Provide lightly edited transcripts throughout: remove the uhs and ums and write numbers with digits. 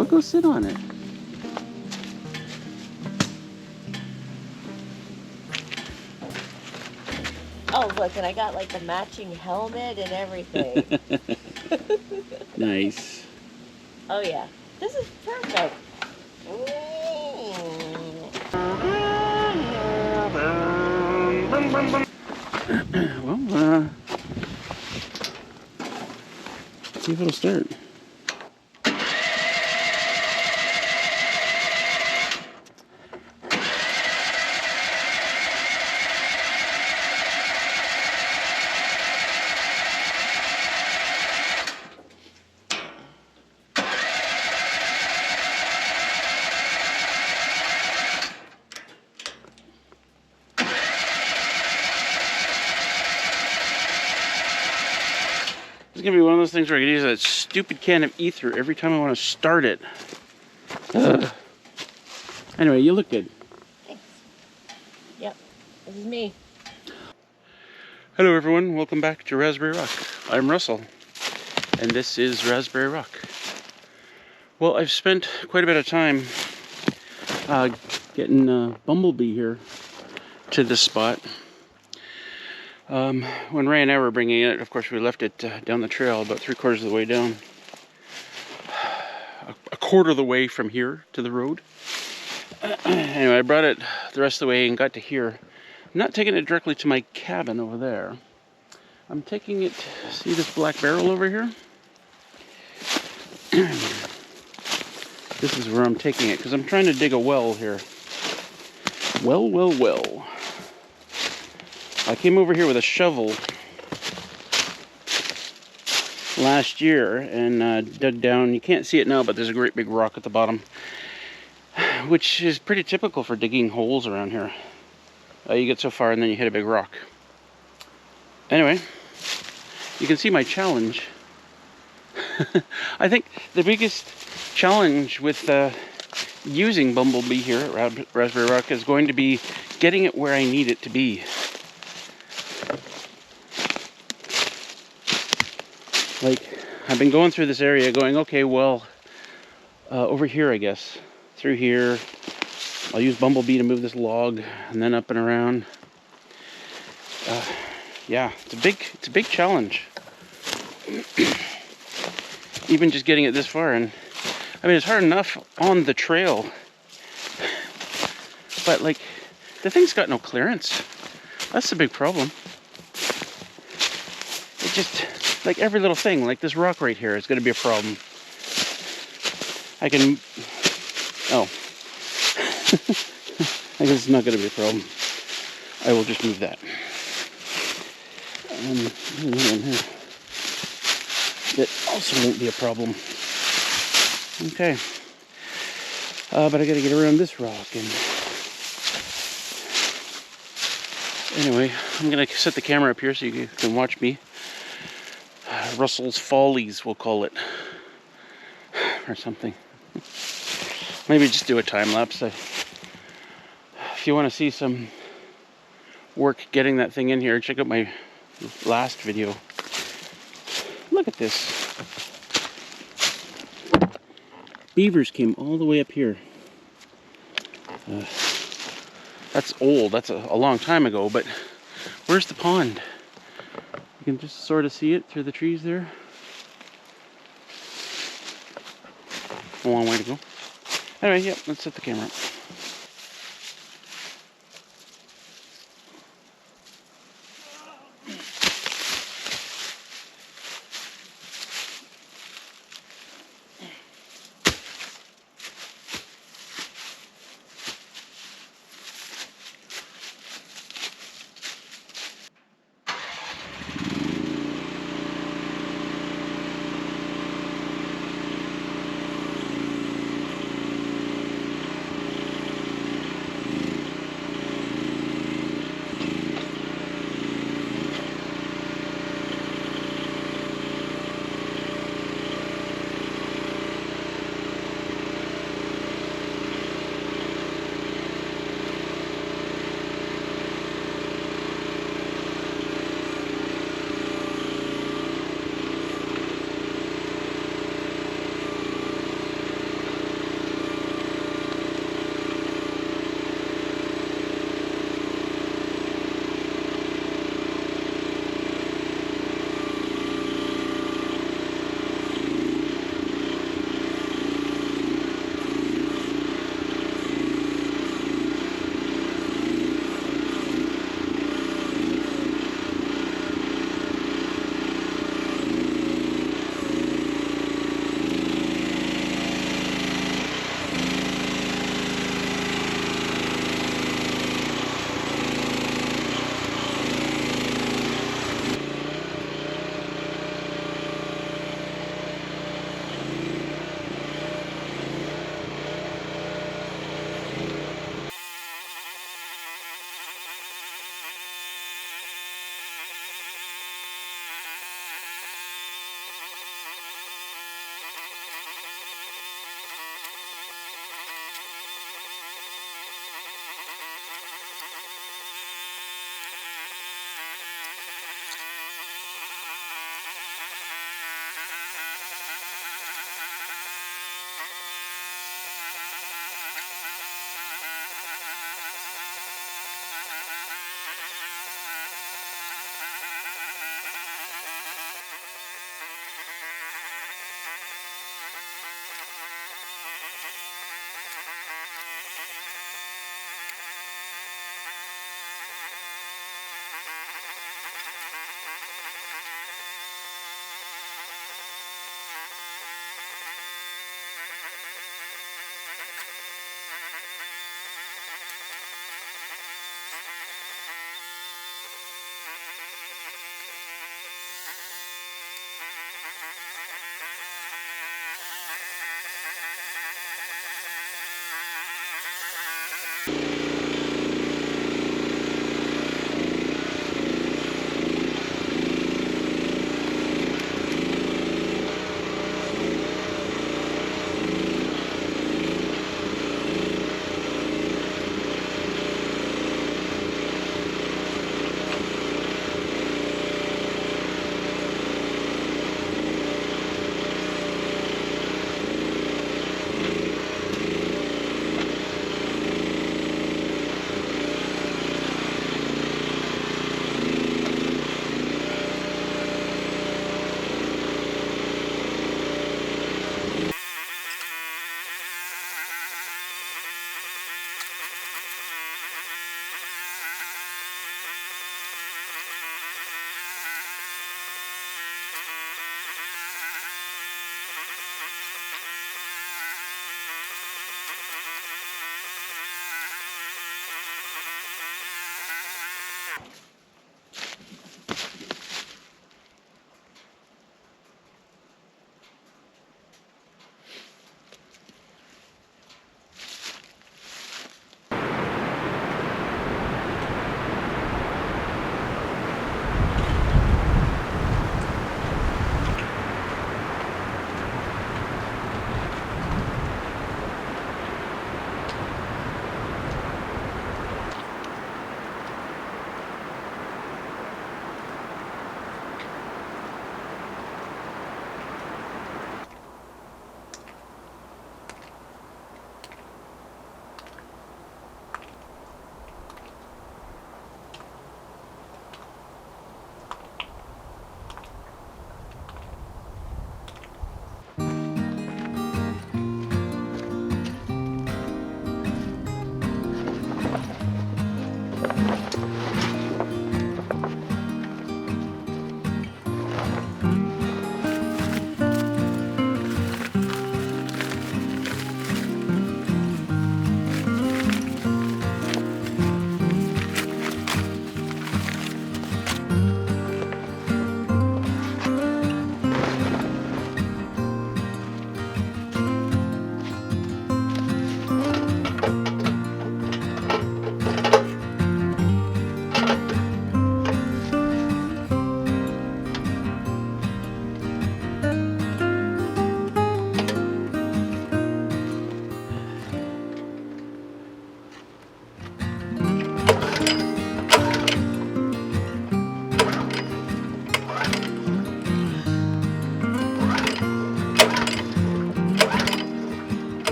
Well, go sit on it. Oh, look, and I got like the matching helmet and everything. Nice. Oh, yeah. This is perfect. Well, see if it'll start. It's gonna be one of those things where I can use that stupid can of ether every time I want to start it. Ugh. Anyway, you look good. Thanks. Yep, this is me. Hello everyone, welcome back to Raspberry Rock. I'm Russell, and this is Raspberry Rock. Well, I've spent quite a bit of time getting Bumblebee here to this spot. When Ray and I were bringing it, of course we left it down the trail about 3/4 of the way down. A quarter of the way from here to the road. Anyway, I brought it the rest of the way and got to here. I'm not taking it directly to my cabin over there. I'm taking it, see this black barrel over here? This is where I'm taking it, because I'm trying to dig a well here. Well. I came over here with a shovel last year and dug down. You can't see it now, but there's a great big rock at the bottom, which is pretty typical for digging holes around here. You get so far and then you hit a big rock. Anyway, you can see my challenge. I think the biggest challenge with using Bumblebee here at Raspberry Rock is going to be getting it where I need it to be. Like, I've been going through this area going, okay, well, over here, I guess, through here, I'll use Bumblebee to move this log, and then up and around. Yeah, it's a big challenge. Even just getting it this far, and I mean, it's hard enough on the trail, but like, the thing's got no clearance. That's the big problem. It just, like every little thing, like this rock right here is going to be a problem. I can, oh, I guess it's not going to be a problem. I will just move that. There's another one here. That also won't be a problem. Okay. But I got to get around this rock, and anyway, I'm going to set the camera up here so you can watch me. Russell's Follies, we'll call it, or something. Maybe just do a time lapse. If you want to see some work getting that thing in here, check out my last video. Look at this. Beavers came all the way up here. That's old. That's a long time ago, but where's the pond? You can just sort of see it through the trees there. A long way to go. Anyway, yeah, let's set the camera up.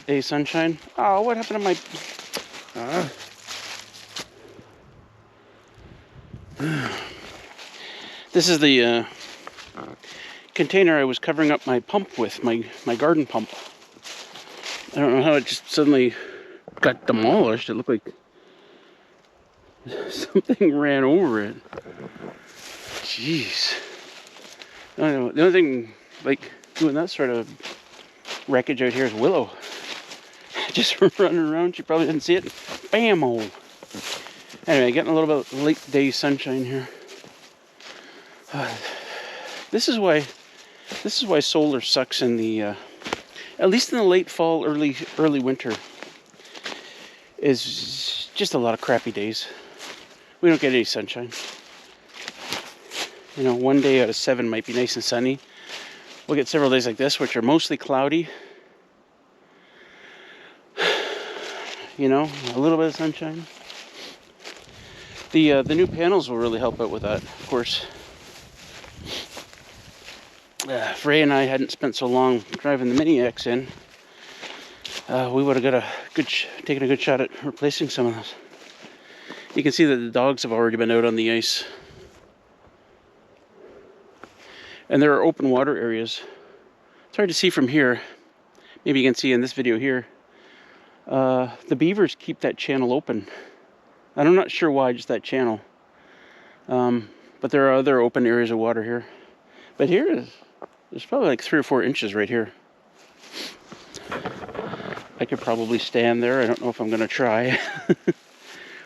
late day sunshine. Oh, what happened to my... This is the container I was covering up my pump with, my garden pump. I don't know how it just suddenly got demolished. It looked like something ran over it. Jeez. I don't know. The only thing like doing that sort of wreckage out here is Willow. Just running around. She probably didn't see it. Bam-o. Anyway, getting a little bit late day sunshine here. This is why solar sucks in the at least in the late fall, early winter. Is just a lot of crappy days. We don't get any sunshine. You know, one day out of 7 might be nice and sunny. We'll get several days like this, which are mostly cloudy. You know, a little bit of sunshine. The new panels will really help out with that, of course. If Ray and I hadn't spent so long driving the Mini X in, we would have got taken a good shot at replacing some of those. You can see that the dogs have already been out on the ice. And there are open water areas. It's hard to see from here. Maybe you can see in this video here. The beavers keep that channel open. And I'm not sure why, just that channel. But there are other open areas of water here. But there's probably like 3 or 4 inches right here. I could probably stand there. I don't know if I'm going to try.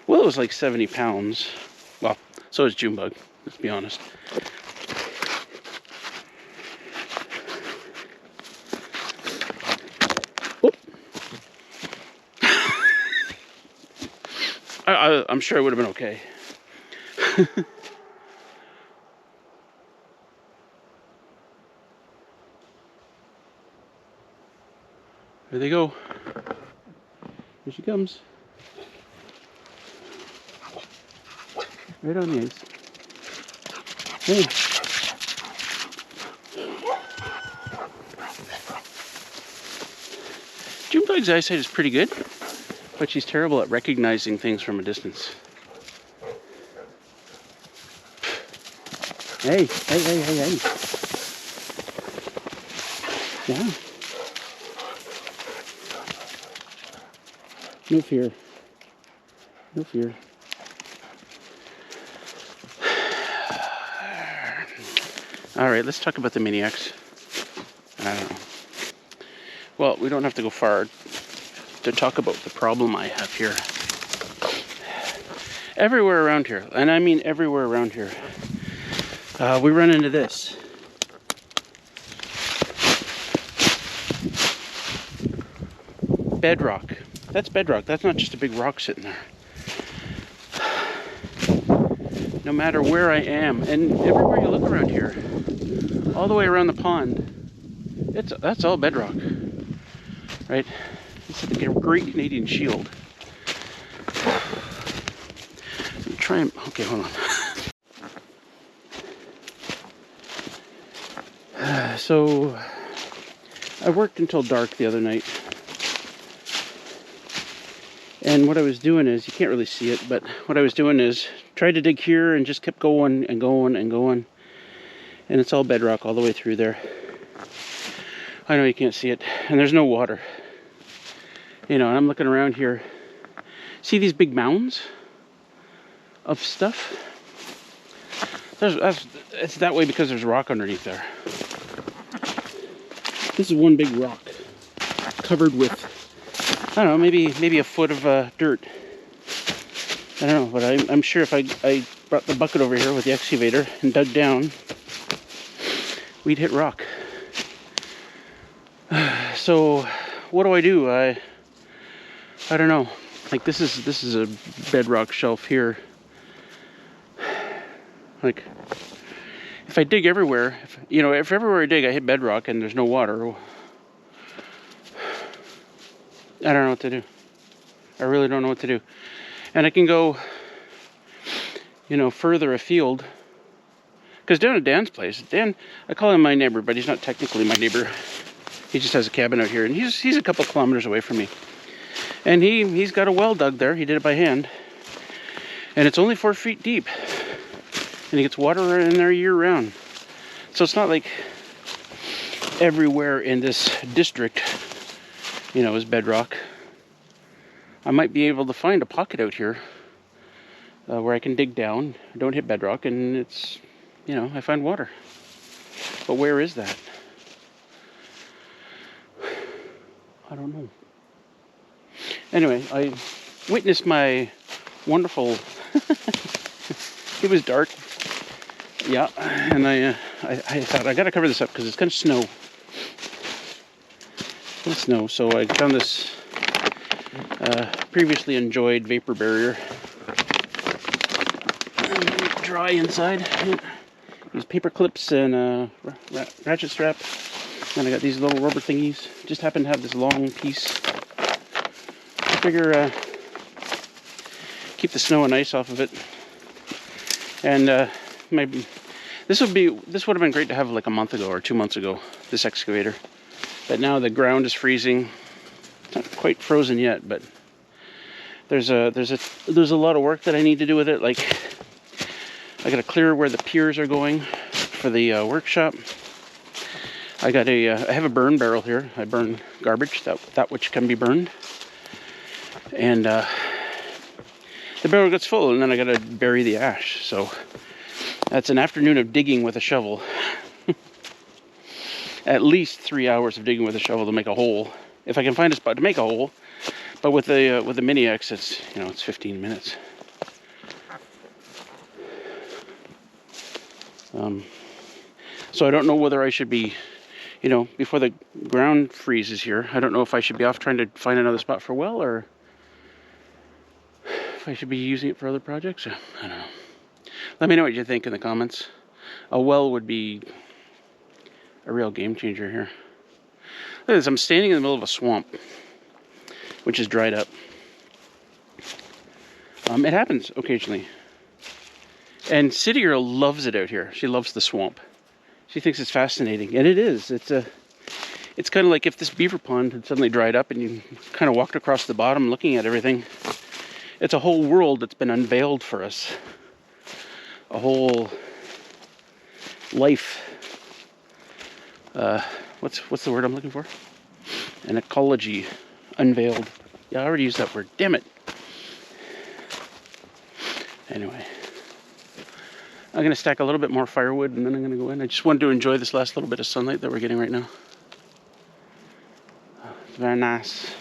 Willow's like 70 pounds. Well, so is Junebug, let's be honest. Oh. I'm sure I would have been okay. There they go. Here she comes. Right on the ice. Hey. Junebug's eyesight is pretty good, but she's terrible at recognizing things from a distance. Hey, hey, hey, hey, hey. Yeah. No fear. No fear. Alright, let's talk about the Mini X. I don't know. Well, we don't have to go far to talk about the problem I have here. Everywhere around here, and I mean everywhere around here, we run into this. Bedrock. That's bedrock. That's not just a big rock sitting there. No matter where I am, and everywhere you look around here, all the way around the pond, that's all bedrock, right? This is the Great Canadian Shield. Try and okay, hold on. So I worked until dark the other night. And what I was doing is, you can't really see it, but what I was doing is tried to dig here and just kept going and going and going. And it's all bedrock all the way through there. I know you can't see it. And there's no water. You know, and I'm looking around here. See these big mounds of stuff? It's that way because there's rock underneath there. This is one big rock covered with, I don't know, maybe a foot of dirt. I don't know, but I'm sure if I brought the bucket over here with the excavator and dug down, we'd hit rock. So what do? I don't know. Like this is a bedrock shelf here. Like if I dig everywhere, if everywhere I dig I hit bedrock and there's no water, I don't know what to do. I really don't know what to do. And I can go, further afield. Because down at Dan's place, Dan, I call him my neighbor, but he's not technically my neighbor. He just has a cabin out here, and he's a couple kilometers away from me. And he's got a well dug there. He did it by hand, and it's only 4 feet deep, and he gets water in there year round. So it's not like everywhere in this district, you know, is bedrock. I might be able to find a pocket out here where I can dig down, don't hit bedrock, and it's, you know, I find water. But where is that? I don't know. Anyway, I witnessed my wonderful... It was dark. Yeah, and I thought I gotta cover this up because it's gonna snow. It's gonna snow, so I found this previously enjoyed vapor barrier. Dry inside. These paper clips and a ratchet strap. And I got these little rubber thingies. Just happen to have this long piece. I figure keep the snow and ice off of it. And this would have been great to have like a month ago or 2 months ago, this excavator. But now the ground is freezing. It's not quite frozen yet, but there's a lot of work that I need to do with it. Like, I gotta clear where the piers are going for the workshop. I have a burn barrel here. I burn garbage, that which can be burned. And the barrel gets full, and then I gotta bury the ash. So that's an afternoon of digging with a shovel. At least 3 hours of digging with a shovel to make a hole, if I can find a spot to make a hole. But with the Mini X, it's, you know, it's 15 minutes. So I don't know whether I should be, you know, before the ground freezes here, I don't know if I should be off trying to find another spot for a well, or if I should be using it for other projects. I don't know. Let me know what you think in the comments. A well would be a real game changer here. Look at this, I'm standing in the middle of a swamp, which is dried up. It happens occasionally. And City Girl loves it out here. She loves the swamp. She thinks it's fascinating, and it is. It's kind of like if this beaver pond had suddenly dried up and you kind of walked across the bottom looking at everything. It's a whole world that's been unveiled for us. A whole life. What's the word I'm looking for? An ecology unveiled. Yeah, I already used that word. Damn it. Anyway. I'm going to stack a little bit more firewood, and then I'm going to go in. I just wanted to enjoy this last little bit of sunlight that we're getting right now. It's very nice.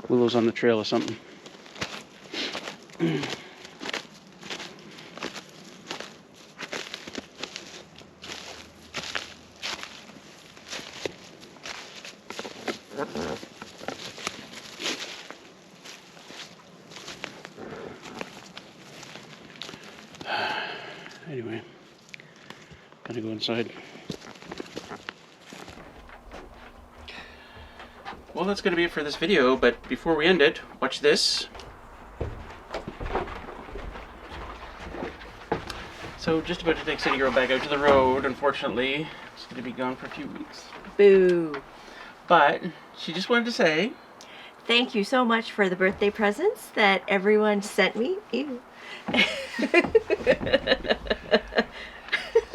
Willows on the trail or something. Anyway, gotta go inside. Well, that's gonna be it for this video, but before we end it, watch this. So, just about to take City Girl back out to the road. Unfortunately, it's gonna be gone for a few weeks. Boo. But she just wanted to say, thank you so much for the birthday presents that everyone sent me. Ew.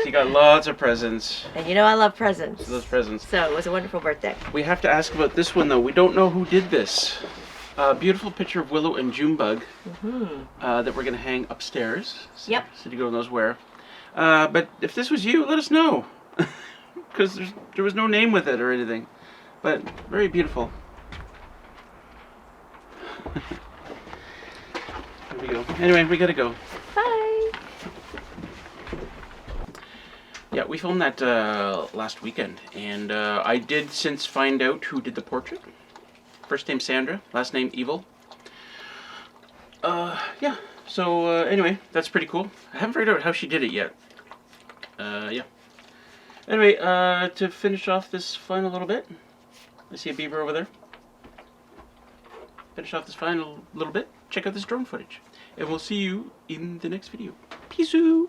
She got lots of presents. And you know I love presents. Those presents. So it was a wonderful birthday. We have to ask about this one though. We don't know who did this. Beautiful picture of Willow and Junebug that we're gonna hang upstairs. Yep. City Girl knows where. But if this was you, let us know, because there was no name with it or anything. But very beautiful. There we go. Anyway, we gotta go. Bye. Yeah, we filmed that last weekend, and I did since find out who did the portrait. First name Sandra, last name Evil. Yeah, so anyway, that's pretty cool. I haven't figured out how she did it yet. Yeah. Anyway, to finish off this final little bit, I see a beaver over there. Finish off this final little bit, check out this drone footage. And we'll see you in the next video. Peace out!